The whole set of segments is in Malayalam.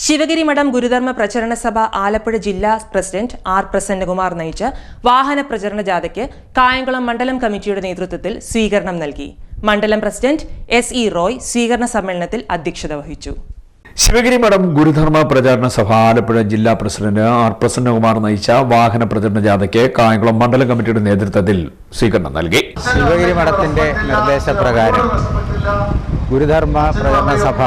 ശിവഗിരി മഠം ഗുരുധർമ്മ പ്രചരണ സഭ ആലപ്പുഴ ജില്ലാ പ്രസിഡന്റ് ആർ പ്രസന്നകുമാർ നയിച്ച വാഹന പ്രചരണ ജാഥയ്ക്ക് കായംകുളം മണ്ഡലം കമ്മിറ്റിയുടെ നേതൃത്വത്തിൽ സ്വീകരണം നൽകി. മണ്ഡലം പ്രസിഡന്റ് എസ് ഇ റോയ് സ്വീകരണ സമ്മേളനത്തിൽ അധ്യക്ഷത വഹിച്ചു. ശിവഗിരി മഠം ഗുരുധർമ്മ പ്രചാരണ സഭ ആലപ്പുഴ ജില്ലാ പ്രസിഡന്റ് ആർ പ്രസന്നകുമാർ നയിച്ച വാഹന പ്രചരണ ജാഥയ്ക്ക് കായംകുളം മണ്ഡലം കമ്മിറ്റിയുടെ നേതൃത്വത്തിൽ സ്വീകരണം നൽകി. ശിവഗിരി മഠത്തിന്റെ നിർദ്ദേശപ്രകാരം ഗുരുധർമ്മ പ്രചരണ സഭ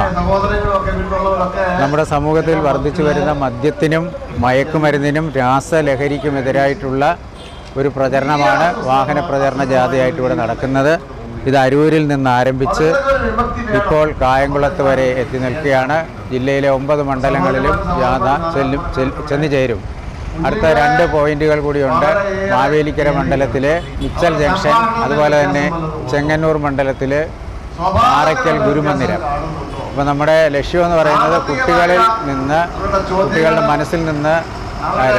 നമ്മുടെ സമൂഹത്തിൽ വർദ്ധിച്ചു വരുന്ന മദ്യത്തിനും മയക്കുമരുന്നിനും രാസലഹരിക്കുമെതിരായിട്ടുള്ള ഒരു പ്രചരണമാണ് വാഹന പ്രചരണ ജാഥയായിട്ട് ഇവിടെ നടക്കുന്നത്. ഇത് അരൂരിൽ നിന്ന് ആരംഭിച്ച് ഇപ്പോൾ കായംകുളത്ത് വരെ എത്തി നിൽക്കുകയാണ്. ജില്ലയിലെ 9 മണ്ഡലങ്ങളിലും ജാഥ ചെന്നു ചേരും. അടുത്ത 2 പോയിന്റുകൾ കൂടിയുണ്ട്. മാവേലിക്കര മണ്ഡലത്തിലെ മിച്ചൽ ജംഗ്ഷൻ, അതുപോലെ തന്നെ ചെങ്ങന്നൂർ മണ്ഡലത്തിലെ ആറയ്ക്കൽ ഗുരുമന്ദിരം. അപ്പോൾ നമ്മുടെ ലക്ഷ്യമെന്ന് പറയുന്നത് കുട്ടികളുടെ മനസ്സിൽ നിന്ന്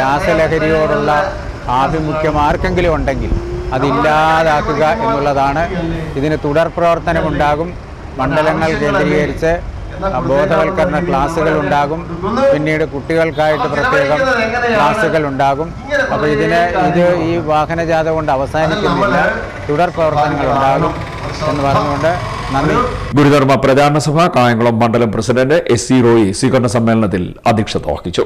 രാസലഹരിയോടുള്ള ആഭിമുഖ്യം ആർക്കെങ്കിലും ഉണ്ടെങ്കിൽ അതില്ലാതാക്കുക എന്നുള്ളതാണ്. ഇതിന് തുടർ പ്രവർത്തനമുണ്ടാകും. മണ്ഡലങ്ങൾ കേന്ദ്രീകരിച്ച് ബോധവൽക്കരണ ക്ലാസുകൾ ഉണ്ടാകും. പിന്നീട് കുട്ടികൾക്കായിട്ട് പ്രത്യേകം ക്ലാസുകൾ ഉണ്ടാകും. അപ്പോൾ ഈ വാഹനജാഥ കൊണ്ട് അവസാനിക്കുന്നില്ല, തുടർ പ്രവർത്തനങ്ങൾ ഉണ്ടാകും എന്ന് പറഞ്ഞുകൊണ്ട് നന്ദി. ഗുരുധർമ്മ പ്രചാരണ സഭ കായംകുളം മണ്ഡലം പ്രസിഡന്റ് എസ് ഇ റോയി സ്വീകരണ സമ്മേളനത്തിൽ അധ്യക്ഷത വഹിച്ചു.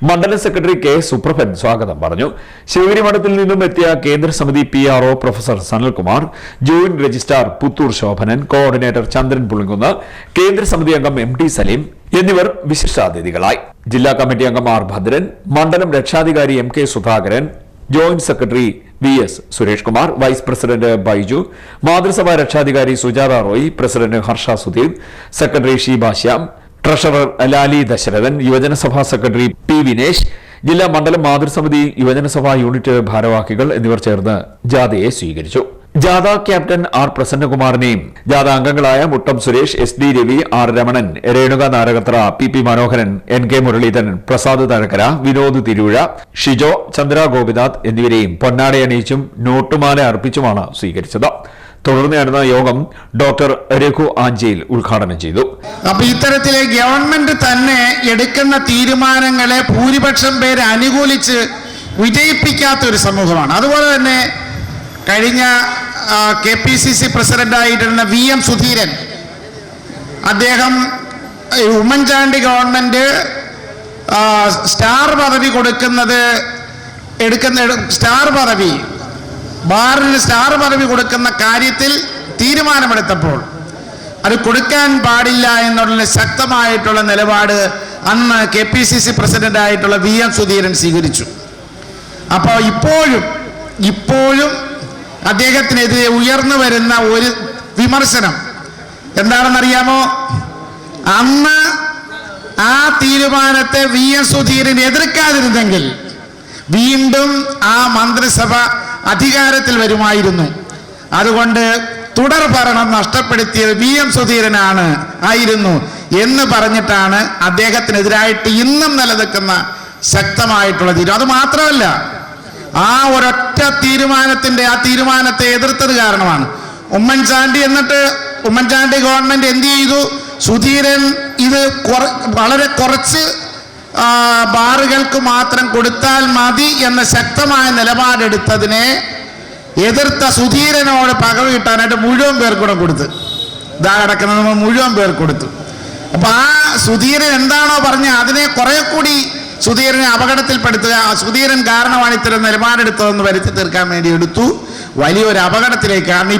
മണ്ഡലം സെക്രട്ടറി കെ സുപ്രഭൻ സ്വാഗതം പറഞ്ഞു. ശിവഗിരി മഠത്തിൽ നിന്നും എത്തിയ കേന്ദ്ര സമിതി PRO professor Sanalkumar, joint registrar Puthur Shobhanan, coordinator Chandran Pulinkunnu, കേന്ദ്ര സമിതി അംഗം MT സലീം എന്നിവർ വിശിഷ്ടാതിഥികളായി. ജില്ലാ കമ്മിറ്റി അംഗം ആർ ഭദ്രൻ, മണ്ഡലം രക്ഷാധികാരി MK Sudhakaran, joint secretary VS Suresh Kumar, vice president Baiju, മാതൃസഭാ രക്ഷാധികാരി Sujatha Roy, president Harsha Sudheer, secretary Sheeba Shyam, treasurer Lali Dasharathan, യുവജനസഭാ സെക്രട്ടറി P വിനേഷ്, ജില്ലാ മണ്ഡലം മാതൃസമിതി യുവജനസഭാ യൂണിറ്റ് ഭാരവാഹികൾ എന്നിവർ ചേർന്ന് ജാഥയെ സ്വീകരിച്ചു. ജാഥ ക്യാപ്റ്റൻ ആർ പ്രസന്നകുമാറിനെയും ജാഥ അംഗങ്ങളായ Muttom Suresh, SD Ravi, R Ramanan, Renuka Narakathra, PP മനോഹരൻ, NK മുരളീധരൻ, പ്രസാദ് തഴക്കര, വിനോദ് തിരൂഴ, ഷിജോ, ചന്ദ്ര ഗോപിനാഥ് എന്നിവരെയും പൊന്നാട അണിയിച്ചും നോട്ടുമാല അർപ്പിച്ചുമാണ് സ്വീകരിച്ചത്. തുടർന്ന് നടന്ന യോഗം ഡോക്ടർ രഘു ആഞ്ചേൽ ഉദ്ഘാടനം ചെയ്തു. അപ്പൊ ഇത്തരത്തിലെ ഗവൺമെന്റ് തന്നെ എടുക്കുന്ന തീരുമാനങ്ങളെ ഭൂരിപക്ഷം പേര് അനുകൂലിച്ച് വിജയിപ്പിക്കാത്ത ഒരു സമൂഹമാണ്. അതുപോലെ തന്നെ കഴിഞ്ഞ KPCC പ്രസിഡന്റായിട്ടിരുന്ന VM സുധീരൻ, അദ്ദേഹം ഉമ്മൻചാണ്ടി ഗവൺമെന്റ് സ്റ്റാർ പദവി ബാറിന് സ്റ്റാർ പദവി കൊടുക്കുന്ന കാര്യത്തിൽ തീരുമാനമെടുത്തപ്പോൾ അത് കൊടുക്കാൻ പാടില്ല എന്നുള്ള ശക്തമായിട്ടുള്ള നിലപാട് അന്ന് KPCC പ്രസിഡന്റായിട്ടുള്ള VM സുധീരൻ സ്വീകരിച്ചു. അപ്പോൾ ഇപ്പോഴും അദ്ദേഹത്തിനെതിരെ ഉയർന്നു വരുന്ന ഒരു വിമർശനം എന്താണെന്നറിയാമോ? അന്ന് ആ തീരുമാനത്തെ VM സുധീരൻ എതിർക്കാതിരുന്നെങ്കിൽ വീണ്ടും ആ മന്ത്രിസഭ അധികാരത്തിൽ വരുമായിരുന്നു. അതുകൊണ്ട് തുടർ ഭരണം നഷ്ടപ്പെടുത്തിയത് VM സുധീരനായിരുന്നു എന്ന് പറഞ്ഞിട്ടാണ് അദ്ദേഹത്തിനെതിരായിട്ട് ഇന്നും നിലനിൽക്കുന്ന ശക്തമായിട്ടുള്ള തീരുമാനം. അത് മാത്രമല്ല, ആ ഒരൊറ്റ തീരുമാനത്തെ എതിർത്തത് കാരണമാണ് ഉമ്മൻചാണ്ടി ഗവൺമെന്റ് എന്ത് ചെയ്തു? സുധീരൻ ഇത് വളരെ കുറച്ച് ബാറുകൾക്ക് മാത്രം കൊടുത്താൽ മതി എന്ന ശക്തമായ നിലപാടെടുത്തതിനെ എതിർത്ത സുധീരനോട് പകവീട്ടാനായിട്ട് മുഴുവൻ പേർക്കൂടെ കൊടുത്തു. ഇതാ കിടക്കുന്നത് നമ്മൾ മുഴുവൻ പേർ കൊടുത്തു. അപ്പൊ ആ സുധീരൻ എന്താണോ പറഞ്ഞ അതിനെ കുറെ കൂടി സുധീരനെ അപകടത്തിൽപ്പെടുത്തുക, സുധീരൻ കാരണമാണ് ഇത്തരം നിലപാടെടുത്തതെന്ന് വരുത്തി തീർക്കാൻ വേണ്ടി എടുത്തു. വലിയൊരു അപകടത്തിലേക്കാണ്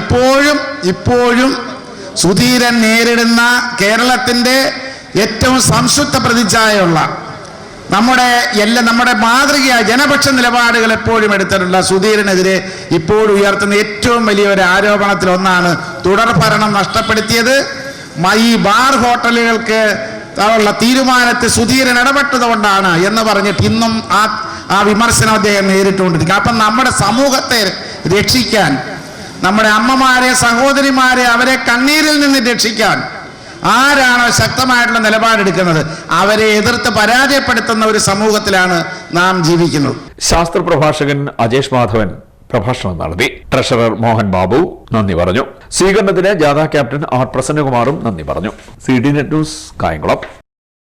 ഇപ്പോഴും സുധീരൻ നേരിടുന്ന കേരളത്തിന്റെ ഏറ്റവും സംശുദ്ധ പ്രതിച്ഛായയുള്ള നമ്മുടെ മാതൃകയായ ജനപക്ഷ നിലപാടുകൾ എപ്പോഴും എടുത്തിട്ടുള്ള സുധീരനെതിരെ ഇപ്പോഴും ഉയർത്തുന്ന ഏറ്റവും വലിയൊരു ആരോപണത്തിൽ ഒന്നാണ് തുടർ ഭരണം നഷ്ടപ്പെടുത്തിയത്. ഈ ബാർ ഹോട്ടലുകൾക്ക് ഉള്ള തീരുമാനത്തിൽ സുധീരൻ ഇടപെട്ടതുകൊണ്ടാണ് എന്ന് പറഞ്ഞിട്ട് ഇന്നും ആ വിമർശനം അദ്ദേഹം നേരിട്ടുകൊണ്ടിരിക്കുക. അപ്പം നമ്മുടെ സമൂഹത്തെ രക്ഷിക്കാൻ, നമ്മുടെ അമ്മമാരെ, സഹോദരിമാരെ, അവരെ കണ്ണീരിൽ നിന്ന് രക്ഷിക്കാൻ ആരാണ് ശക്തമായിട്ടുള്ള നിലപാടെടുക്കുന്നത്? അവരെ എതിർത്ത് പരാജയപ്പെടുത്തുന്ന ഒരു സമൂഹത്തിലാണ് നാം ജീവിക്കുന്നത്. ശാസ്ത്ര പ്രഭാഷകൻ അജേഷ് മാധവൻ പ്രഭാഷണം നടത്തി. ട്രഷറർ മോഹൻ ബാബു നന്ദി പറഞ്ഞു. സ്വീകരണത്തിന് ജാഥ ക്യാപ്റ്റൻ ആർ പ്രസന്നകുമാറും നന്ദി പറഞ്ഞു. CDNet news Kayamkulam.